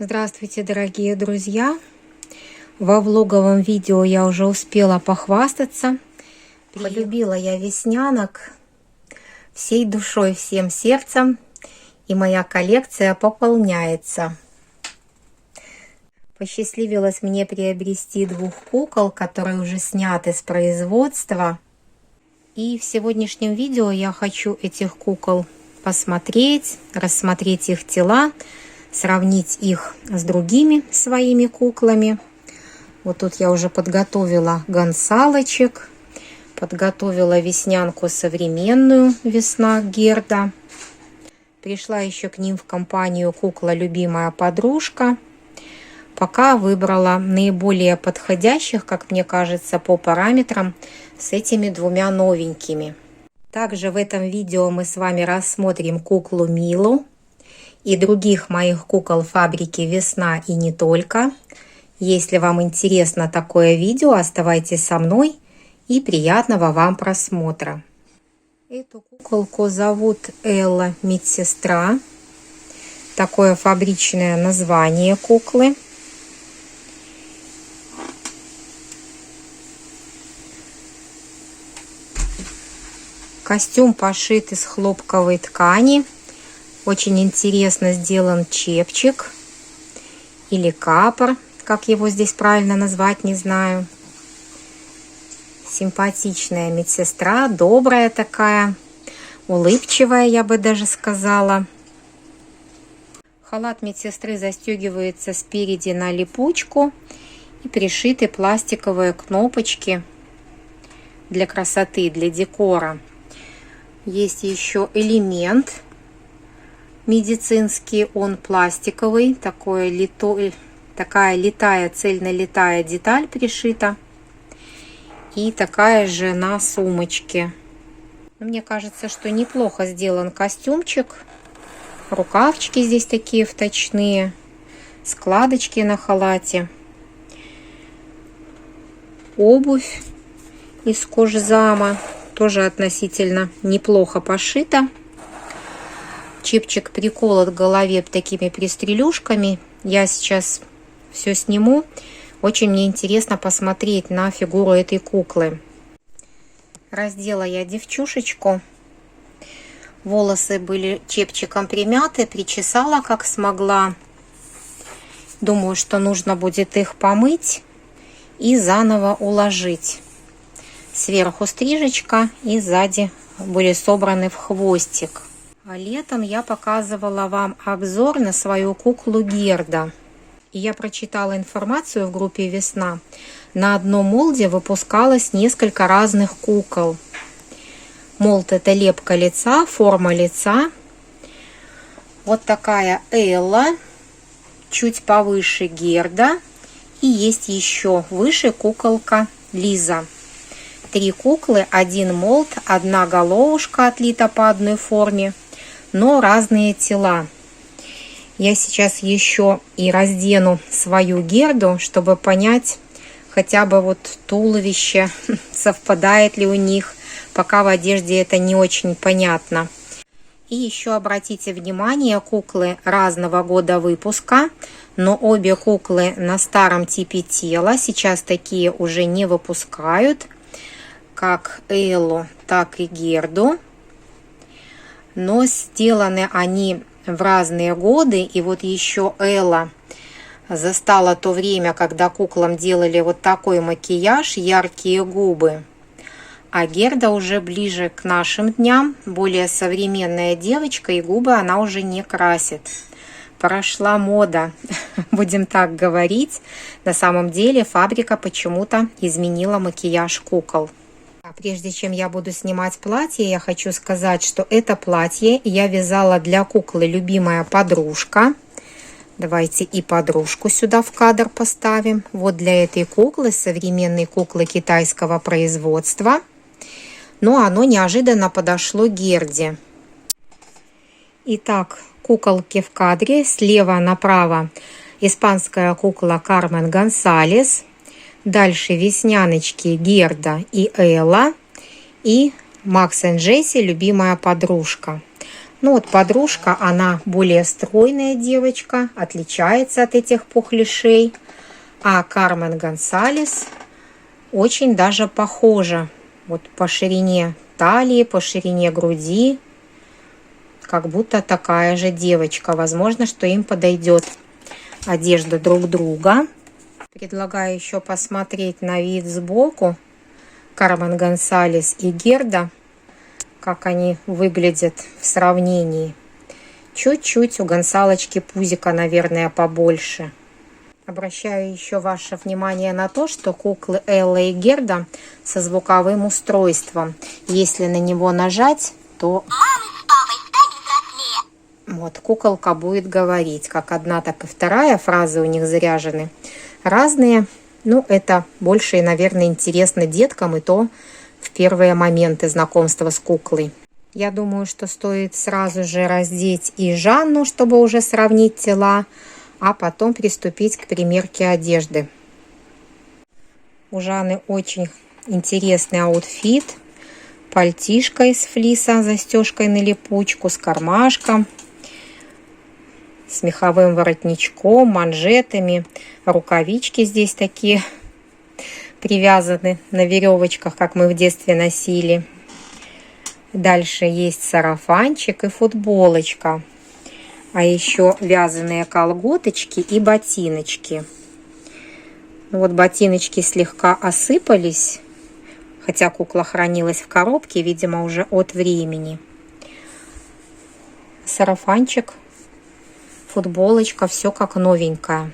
Здравствуйте, дорогие друзья! Во влоговом видео я уже успела похвастаться. Полюбила я веснянок всей душой, всем сердцем, и моя коллекция пополняется. Посчастливилось мне приобрести двух кукол, которые уже сняты с производства. И в сегодняшнем видео я хочу этих кукол посмотреть, рассмотреть их тела, сравнить их с другими своими куклами. Вот тут я уже подготовила гонсалочек, подготовила веснянку современную «Весна» Герда. Пришла еще к ним в компанию кукла «Любимая подружка». Пока выбрала наиболее подходящих, как мне кажется, по параметрам с этими двумя новенькими. Также в этом видео мы с вами рассмотрим куклу Милу и других моих кукол фабрики «Весна» и не только. Если вам интересно такое видео, оставайтесь со мной и приятного вам просмотра. Эту куколку зовут Элла Медсестра. Такое фабричное название куклы. Костюм пошит из хлопковой ткани. Очень интересно сделан чепчик или капор, как его здесь правильно назвать, не знаю. Симпатичная медсестра, добрая такая, улыбчивая, я бы даже сказала. Халат медсестры застегивается спереди на липучку и пришиты пластиковые кнопочки для красоты, для декора. Есть еще элемент медицинский, он пластиковый, такая литая, цельнолитая деталь пришита. И такая же на сумочке. Мне кажется, что неплохо сделан костюмчик. Рукавчики здесь такие вточные, складочки на халате. Обувь из кожзама тоже относительно неплохо пошита. Чепчик приколот к голове такими пристрелюшками. Я сейчас все сниму. Очень мне интересно посмотреть на фигуру этой куклы. Раздела я девчушечку. Волосы были чепчиком примяты, причесала как смогла. Думаю, что нужно будет их помыть и заново уложить. Сверху стрижечка и сзади были собраны в хвостик. А летом я показывала вам обзор на свою куклу Герда. И я прочитала информацию в группе «Весна». На одном молде выпускалось несколько разных кукол. Молд — это лепка лица, форма лица. Вот такая Элла, чуть повыше Герда. И есть еще выше куколка Лиза. 3 куклы, 1 молд, 1 головушка отлита по одной форме, но разные тела. Я сейчас еще и раздену свою Герду, чтобы понять хотя бы вот туловище, совпадает ли у них, пока в одежде это не очень понятно. И еще обратите внимание, куклы разного года выпуска, но обе куклы на старом типе тела, сейчас такие уже не выпускают, как Эллу, так и Герду. Но сделаны они в разные годы. И вот еще Элла застала то время, когда куклам делали вот такой макияж, яркие губы. А Герда уже ближе к нашим дням, более современная девочка, и губы она уже не красит. Прошла мода, будем так говорить. На самом деле фабрика почему-то изменила макияж кукол. Прежде чем я буду снимать платье, я хочу сказать, что это платье я вязала для куклы «Любимая подружка». Давайте и подружку сюда в кадр поставим. Вот для этой куклы, современной куклы китайского производства. Но оно неожиданно подошло Герде. Итак, куколки в кадре. Слева направо испанская кукла Кармен Гонсалес. Дальше весняночки Герда и Элла. И Макс и Джесси «Любимая подружка». Ну вот подружка, она более стройная девочка, отличается от этих пухляшей. А Кармен Гонсалес очень даже похожа. Вот по ширине талии, по ширине груди. Как будто такая же девочка. Возможно, что им подойдет одежда друг друга. Предлагаю еще посмотреть на вид сбоку. Кармен Гонсалес и Герда, как они выглядят в сравнении. Чуть-чуть у Гонсалочки пузика, наверное, побольше. Обращаю еще ваше внимание на то, что куклы Элла и Герда со звуковым устройством. Если на него нажать, то вот куколка будет говорить. Как одна, так и вторая фразы у них заряжены. Разные. Ну, это больше, наверное, интересно деткам, и то в первые моменты знакомства с куклой. Я думаю, что стоит сразу же раздеть и Жанну, чтобы уже сравнить тела, а потом приступить к примерке одежды. У Жанны очень интересный аутфит. Пальтишко из флиса, застежкой на липучку, с кармашком, с меховым воротничком, манжетами. Рукавички здесь такие привязаны на веревочках, как мы в детстве носили. Дальше есть сарафанчик и футболочка. А еще вязаные колготочки и ботиночки. Вот ботиночки слегка осыпались, хотя кукла хранилась в коробке, видимо, уже от времени. Сарафанчик, футболочка, все как новенькое.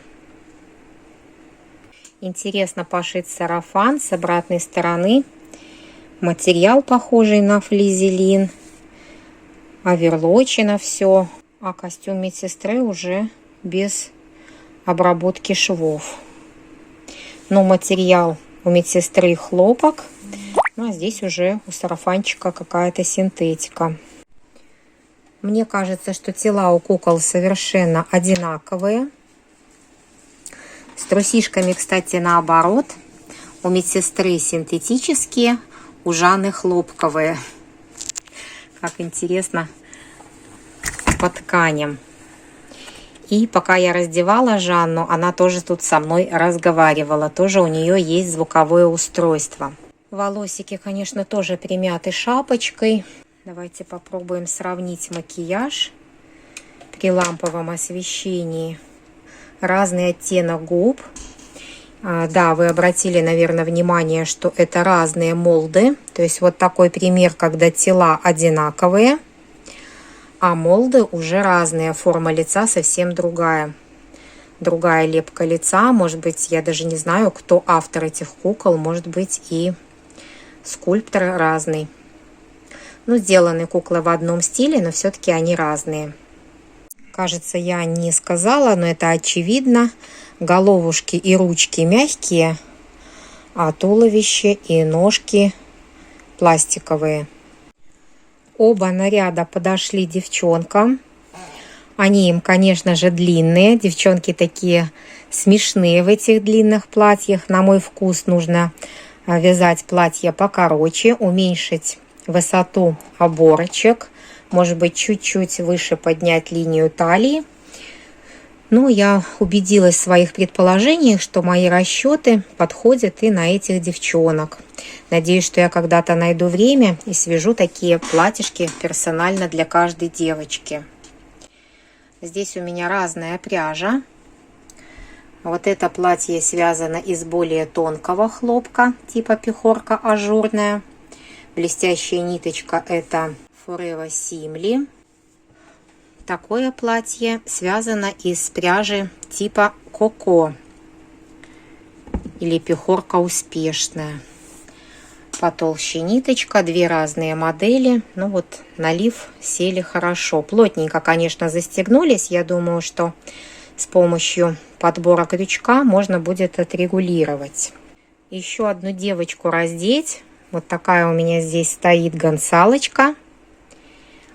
Интересно пошит сарафан с обратной стороны. Материал похожий на флизелин. Оверлочено все. А костюм медсестры уже без обработки швов. Но материал у медсестры хлопок. Ну а здесь уже у сарафанчика какая-то синтетика. Мне кажется, что тела у кукол совершенно одинаковые. С трусишками, кстати, наоборот. У медсестры синтетические, у Жанны хлопковые. Как интересно по тканям. И пока я раздевала Жанну, она тоже тут со мной разговаривала. Тоже у нее есть звуковое устройство. Волосики, конечно, тоже примяты шапочкой. Давайте попробуем сравнить макияж при ламповом освещении. Разный оттенок губ. Да, вы обратили, наверное, внимание, что это разные молды. То есть вот такой пример, когда тела одинаковые, а молды уже разные. Форма лица совсем другая. Другая лепка лица. Может быть, я даже не знаю, кто автор этих кукол. Может быть, и скульптор разный. Ну, сделаны куклы в одном стиле, но все-таки они разные. Кажется, я не сказала, но это очевидно. Головушки и ручки мягкие, а туловище и ножки пластиковые. Оба наряда подошли девчонкам. Они им, конечно же, длинные. Девчонки такие смешные в этих длинных платьях. На мой вкус нужно вязать платье покороче, уменьшить высоту оборочек. Может быть, чуть-чуть выше поднять линию талии. Но я убедилась в своих предположениях, что мои расчеты подходят и на этих девчонок. Надеюсь, что я когда-то найду время и свяжу такие платьишки персонально для каждой девочки. Здесь у меня разная пряжа. Вот это платье связано из более тонкого хлопка, типа пехорка ажурная. Блестящая ниточка – это Forever Simli. Такое платье связано из пряжи типа Коко или пехорка успешная. Потолще ниточка, две разные модели. Ну вот, налив сели хорошо. Плотненько, конечно, застегнулись. Я думаю, что с помощью подбора крючка можно будет отрегулировать. Еще одну девочку раздеть. Вот такая у меня здесь стоит Гонсалочка.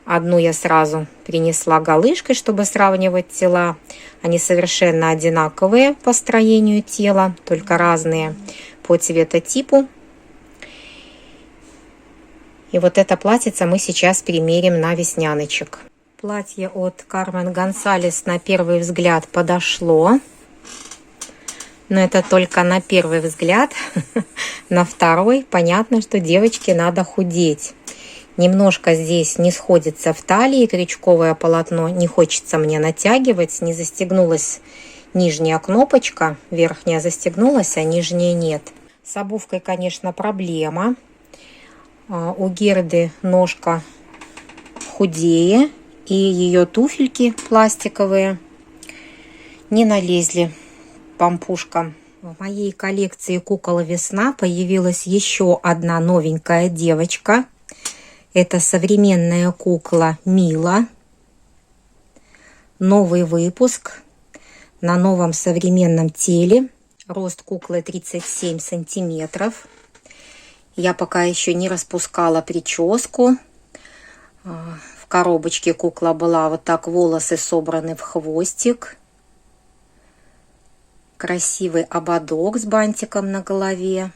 Одну я сразу принесла голышкой, чтобы сравнивать тела. Они совершенно одинаковые по строению тела, только разные по цветотипу. И вот это платьице мы сейчас примерим на весняночек. Платье от Кармен Гонсалес на первый взгляд подошло. Но это только на первый взгляд. На второй понятно, что девочке надо худеть. Немножко здесь не сходится в талии крючковое полотно. Не хочется мне натягивать. Не застегнулась нижняя кнопочка. Верхняя застегнулась, а нижняя нет. С обувкой, конечно, проблема. У Герды ножка худее. И ее туфельки пластиковые не налезли пампушкам. В моей коллекции кукол «Весна» появилась еще одна новенькая девочка. Это современная кукла Мила. Новый выпуск на новом современном теле. Рост куклы 37 сантиметров. Я пока еще не распускала прическу. В коробочке кукла была вот так, волосы собраны в хвостик. Красивый ободок с бантиком на голове.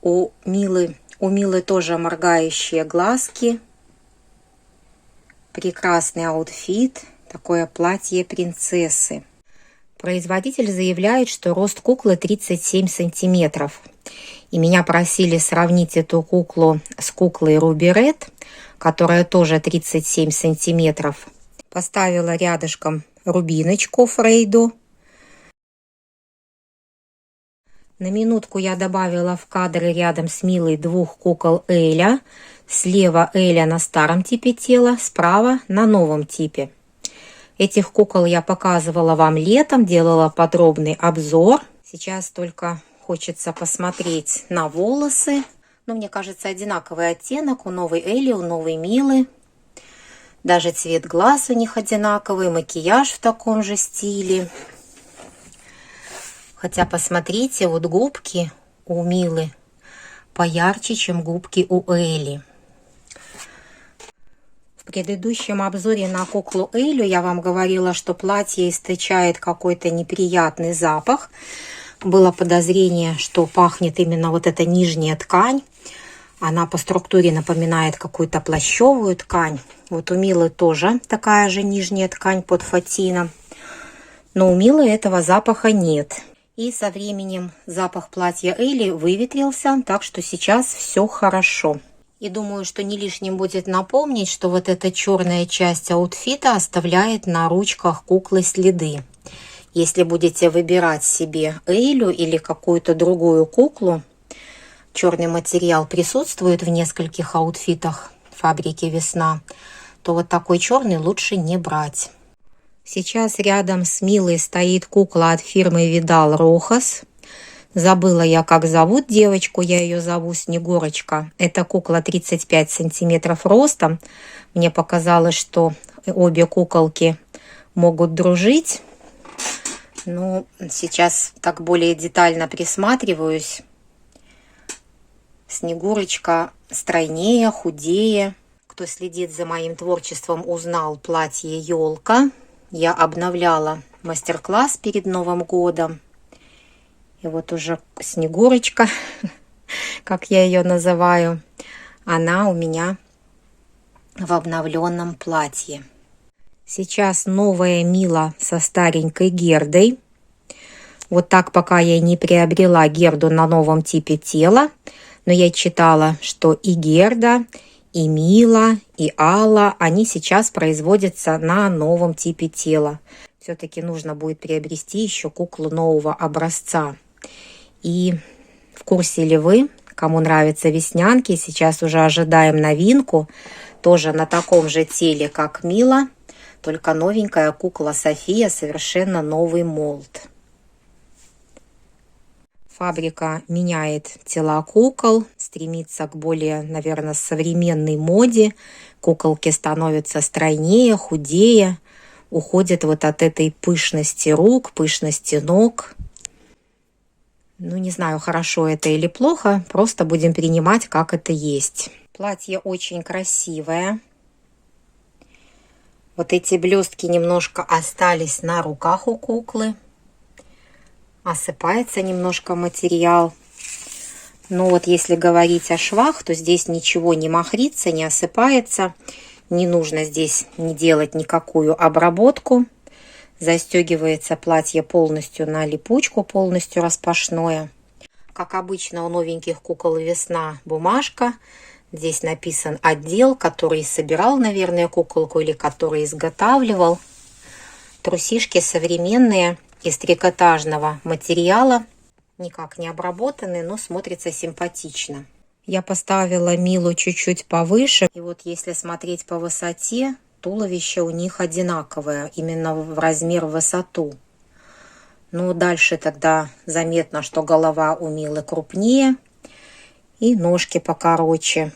У Милы тоже моргающие глазки. Прекрасный аутфит. Такое платье принцессы. Производитель заявляет, что рост куклы 37 сантиметров. И меня просили сравнить эту куклу с куклой Руби Ред, которая тоже 37 сантиметров. Поставила рядышком Рубиночку Фрейду. На минутку я добавила в кадры рядом с Милой двух кукол Эля. Слева Эля на старом типе тела, справа на новом типе. Этих кукол я показывала вам летом, делала подробный обзор. Сейчас только хочется посмотреть на волосы. Но мне кажется, одинаковый оттенок у новой Эли, у новой Милы. Даже цвет глаз у них одинаковый, макияж в таком же стиле. Хотя, посмотрите, вот губки у Милы поярче, чем губки у Эли. В предыдущем обзоре на куклу Элю я вам говорила, что платье источает какой-то неприятный запах. Было подозрение, что пахнет именно вот эта нижняя ткань. Она по структуре напоминает какую-то плащевую ткань. Вот у Милы тоже такая же нижняя ткань под фатином. Но у Милы этого запаха нет. И со временем запах платья Эли выветрился, так что сейчас все хорошо. И думаю, что не лишним будет напомнить, что вот эта черная часть аутфита оставляет на ручках куклы следы. Если будете выбирать себе Элю или какую-то другую куклу, черный материал присутствует в нескольких аутфитах фабрики «Весна», то вот такой черный лучше не брать. Сейчас рядом с Милой стоит кукла от фирмы Видал Рохас. Забыла я, как зовут девочку, я ее зову Снегурочка. Это кукла 35 сантиметров ростом. Мне показалось, что обе куколки могут дружить. Ну, сейчас так более детально присматриваюсь. Снегурочка стройнее, худее. Кто следит за моим творчеством, узнал платье «Елка». Я обновляла мастер-класс перед Новым годом. И вот уже Снегурочка, как я ее называю, она у меня в обновленном платье. Сейчас новая Мила со старенькой Гердой. Вот так, пока я не приобрела Герду на новом типе тела. Но я читала, что и Герда, и Мила, и Алла, они сейчас производятся на новом типе тела. Все-таки нужно будет приобрести еще куклу нового образца. И в курсе ли вы, кому нравятся веснянки, сейчас уже ожидаем новинку. Тоже на таком же теле, как Мила, только новенькая кукла София, совершенно новый молд. Фабрика меняет тела кукол, стремится к более, наверное, современной моде. Куколки становятся стройнее, худее, уходят вот от этой пышности рук, пышности ног. Ну, не знаю, хорошо это или плохо, просто будем принимать, как это есть. Платье очень красивое. Вот эти блестки немножко остались на руках у куклы. Осыпается немножко материал. Но вот если говорить о швах, то здесь ничего не махрится, не осыпается. Не нужно здесь не делать никакую обработку. Застегивается платье полностью на липучку, полностью распашное. Как обычно у новеньких кукол весна бумажка. Здесь написан отдел, который собирал, наверное, куколку или который изготавливал. Трусишки современные, из трикотажного материала. Никак не обработаны, но смотрится симпатично. Я поставила Милу чуть-чуть повыше. И вот если смотреть по высоте, туловище у них одинаковое, именно в размер, в высоту. Ну, дальше тогда заметно, что голова у Милы крупнее и ножки покороче.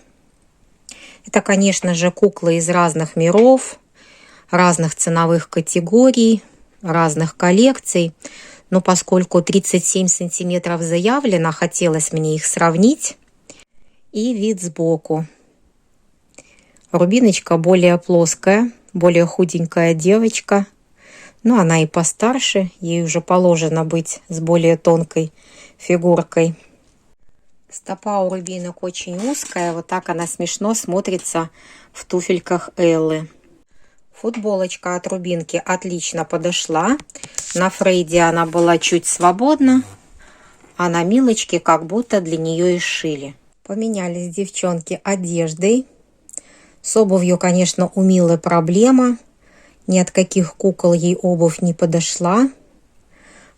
Это, конечно же, куклы из разных миров, разных ценовых категорий, разных коллекций. Но поскольку 37 сантиметров заявлено, хотелось мне их сравнить. И вид сбоку. Рубиночка более плоская, более худенькая девочка. Но она и постарше, ей уже положено быть с более тонкой фигуркой. Стопа у рубинок очень узкая, вот так она смешно смотрится в туфельках Эллы. Футболочка от рубинки отлично подошла. На Фрейде она была чуть свободна, а на Милочке как будто для нее и шили. Поменялись девчонки одеждой. С обувью, конечно, у Милы проблема. Ни от каких кукол ей обувь не подошла.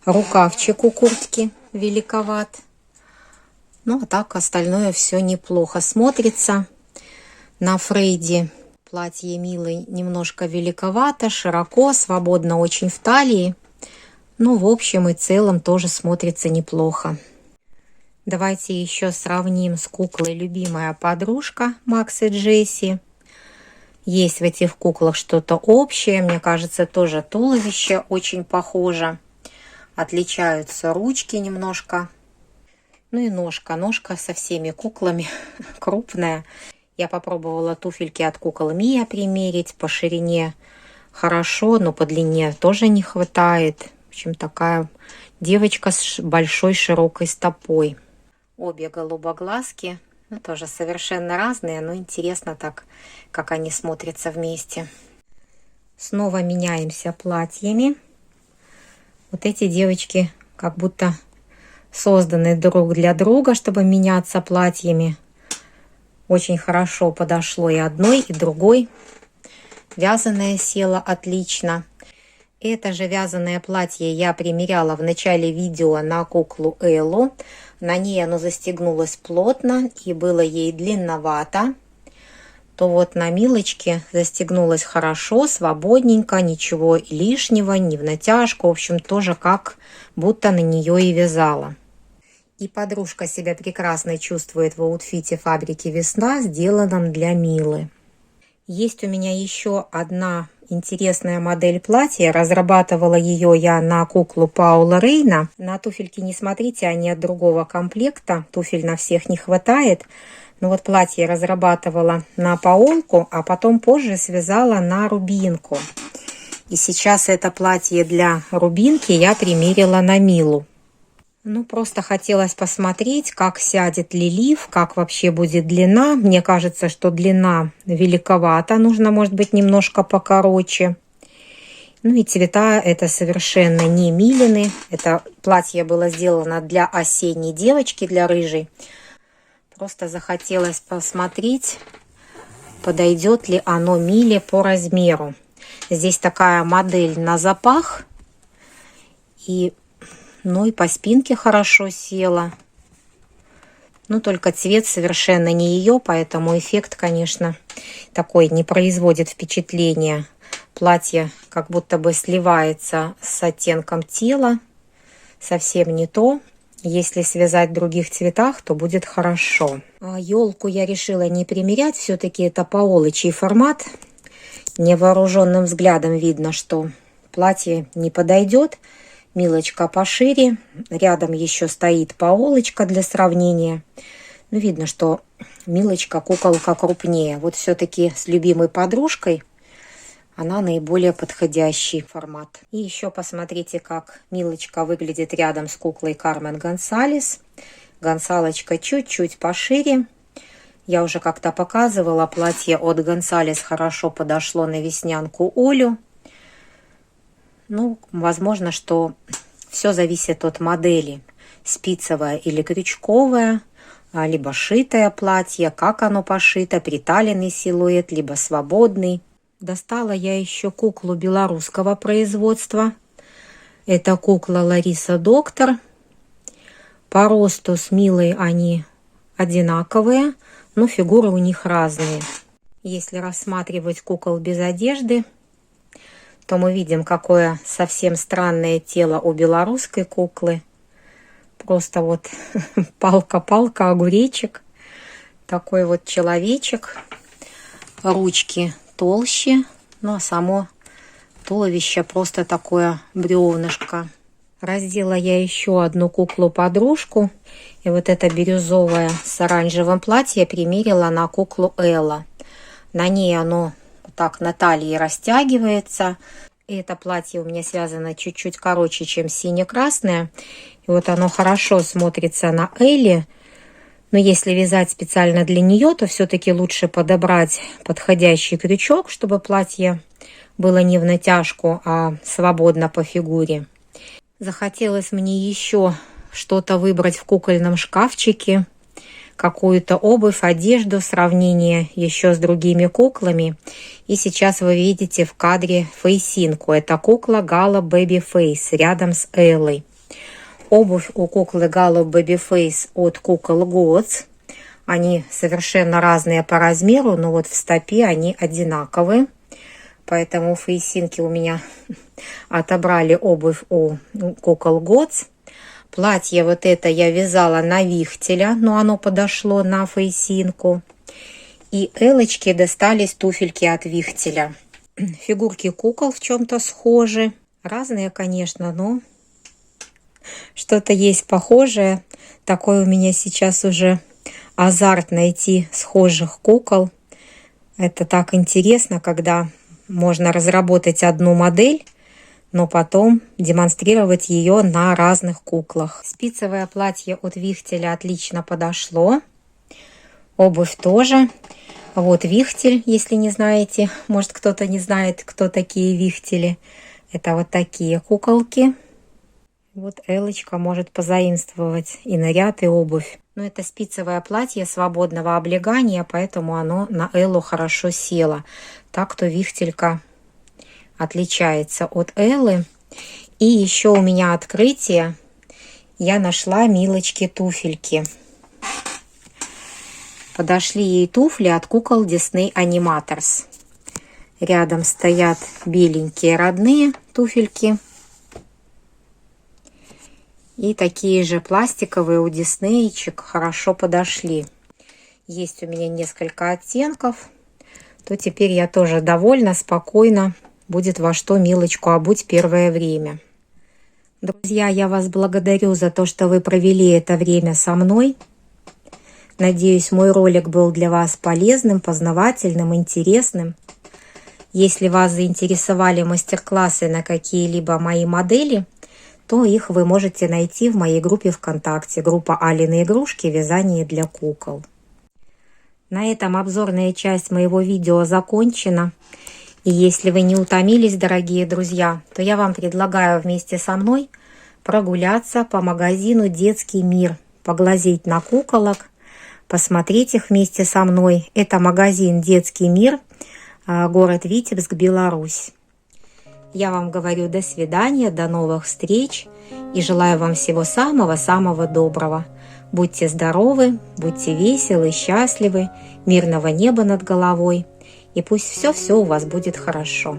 Рукавчик у куртки великоват. Ну, а так остальное все неплохо смотрится. На Фрейде платье Милы немножко великовато, широко, свободно очень в талии. Ну, в общем и целом тоже смотрится неплохо. Давайте еще сравним с куклой любимая подружка Макс и Джесси. Есть в этих куклах что-то общее. Мне кажется, тоже туловище очень похоже. Отличаются ручки немножко. Ну и ножка. Ножка со всеми куклами крупная. Я попробовала туфельки от кукол Мия примерить. По ширине хорошо, но по длине тоже не хватает. В общем, такая девочка с большой широкой стопой. Обе голубоглазки. Ну, тоже совершенно разные, но интересно так, как они смотрятся вместе. Снова меняемся платьями. Вот эти девочки как будто созданы друг для друга, чтобы меняться платьями. Очень хорошо подошло и одной, и другой. Вязаное село отлично. Это же вязаное платье я примеряла в начале видео на куклу Эллу. На ней оно застегнулось плотно и было ей длинновато. То вот на Милочке застегнулось хорошо, свободненько, ничего лишнего, не в натяжку. В общем, тоже как будто на нее и вязала. И подружка себя прекрасно чувствует в аутфите фабрики «Весна», сделанном для Милы. Есть у меня еще одна интересная модель платья. Разрабатывала ее я на куклу Паула Рейна. На туфельки не смотрите, они от другого комплекта. Туфель на всех не хватает. Но вот платье разрабатывала на Паолку, а потом позже связала на Рубинку. И сейчас это платье для Рубинки я примерила на Милу. Ну, просто хотелось посмотреть, как сядет лилив, как вообще будет длина. Мне кажется, что длина великовата, нужно, может быть, немножко покороче. Ну и цвета это совершенно не Милины. Это платье было сделано для осенней девочки, для рыжей. Просто захотелось посмотреть, подойдет ли оно Миле по размеру. Здесь такая модель на запах. Ну и по спинке хорошо села. Ну, только цвет совершенно не ее, поэтому эффект, конечно, такой не производит впечатления. Платье как будто бы сливается с оттенком тела. Совсем не то. Если связать в других цветах, то будет хорошо. Елку я решила не примерять. Все-таки это паолычий формат. Невооруженным взглядом видно, что платье не подойдет. Милочка пошире, рядом еще стоит Паолочка для сравнения. Ну, видно, что Милочка куколка крупнее. Вот все-таки с любимой подружкой она наиболее подходящий формат. И еще посмотрите, как Милочка выглядит рядом с куклой Кармен Гонсалес. Гонсалочка чуть-чуть пошире. Я уже как-то показывала, платье от Гонсалес хорошо подошло на веснянку Олю. Ну, возможно, что все зависит от модели. Спицевое или крючковое, либо шитое платье, как оно пошито, приталенный силуэт, либо свободный. Достала я еще куклу белорусского производства. Это кукла Лариса Доктор. По росту с Милой они одинаковые, но фигуры у них разные. Если рассматривать кукол без одежды, то мы видим, какое совсем странное тело у белорусской куклы. Просто вот палка-палка, огуречек. Такой вот человечек. Ручки толще, ну а само туловище просто такое бревнышко. Раздела я еще одну куклу-подружку. И вот это бирюзовое с оранжевым платье примерила на куклу Элла. На ней оно так на талии растягивается. И это платье у меня связано чуть-чуть короче, чем сине-красное. И вот оно хорошо смотрится на Элле. Но если вязать специально для нее, то все-таки лучше подобрать подходящий крючок, чтобы платье было не в натяжку, а свободно по фигуре. Захотелось мне еще что-то выбрать в кукольном шкафчике. Какую-то обувь, одежду, сравнение еще с другими куклами. И сейчас вы видите в кадре фейсинку. Это кукла Gala Babyface рядом с Эллой. Обувь у куклы Gala Babyface от кукол Gods. Они совершенно разные по размеру, но вот в стопе они одинаковые. Поэтому фейсинки у меня отобрали обувь у кукол Gods. Платье вот это я вязала на вихтеля, но оно подошло на фейсинку. И Элочке достались туфельки от вихтеля. Фигурки кукол в чем-то схожи. Разные, конечно, но что-то есть похожее. Такой у меня сейчас уже азарт найти схожих кукол. Это так интересно, когда можно разработать одну модель, но потом демонстрировать ее на разных куклах. Спицевое платье от вихтеля отлично подошло. Обувь тоже. Вот вихтель, если не знаете. Может, кто-то не знает, кто такие вихтели. Это вот такие куколки. Вот Элочка может позаимствовать и наряд, и обувь. Но это спицевое платье свободного облегания, поэтому оно на Эллу хорошо село. Так-то вихтелька отличается от Эллы. И еще у меня открытие. Я нашла Милочке туфельки. Подошли ей туфли от кукол Disney Animators. Рядом стоят беленькие родные туфельки. И такие же пластиковые у Диснеечек хорошо подошли. Есть у меня несколько оттенков. То теперь я тоже довольна, спокойно. Будет во что Милочку обуть первое время. Друзья, я вас благодарю за то, что вы провели это время со мной. Надеюсь, мой ролик был для вас полезным, познавательным, интересным. Если вас заинтересовали мастер-классы на какие-либо мои модели, то их вы можете найти в моей группе ВКонтакте. Группа Алины Игрушки «Вязание для кукол». На этом обзорная часть моего видео закончена. И если вы не утомились, дорогие друзья, то я вам предлагаю вместе со мной прогуляться по магазину «Детский мир», поглазеть на куколок, посмотреть их вместе со мной. Это магазин «Детский мир», город Витебск, Беларусь. Я вам говорю до свидания, до новых встреч и желаю вам всего самого-самого доброго. Будьте здоровы, будьте веселы, счастливы, мирного неба над головой. И пусть все-все у вас будет хорошо.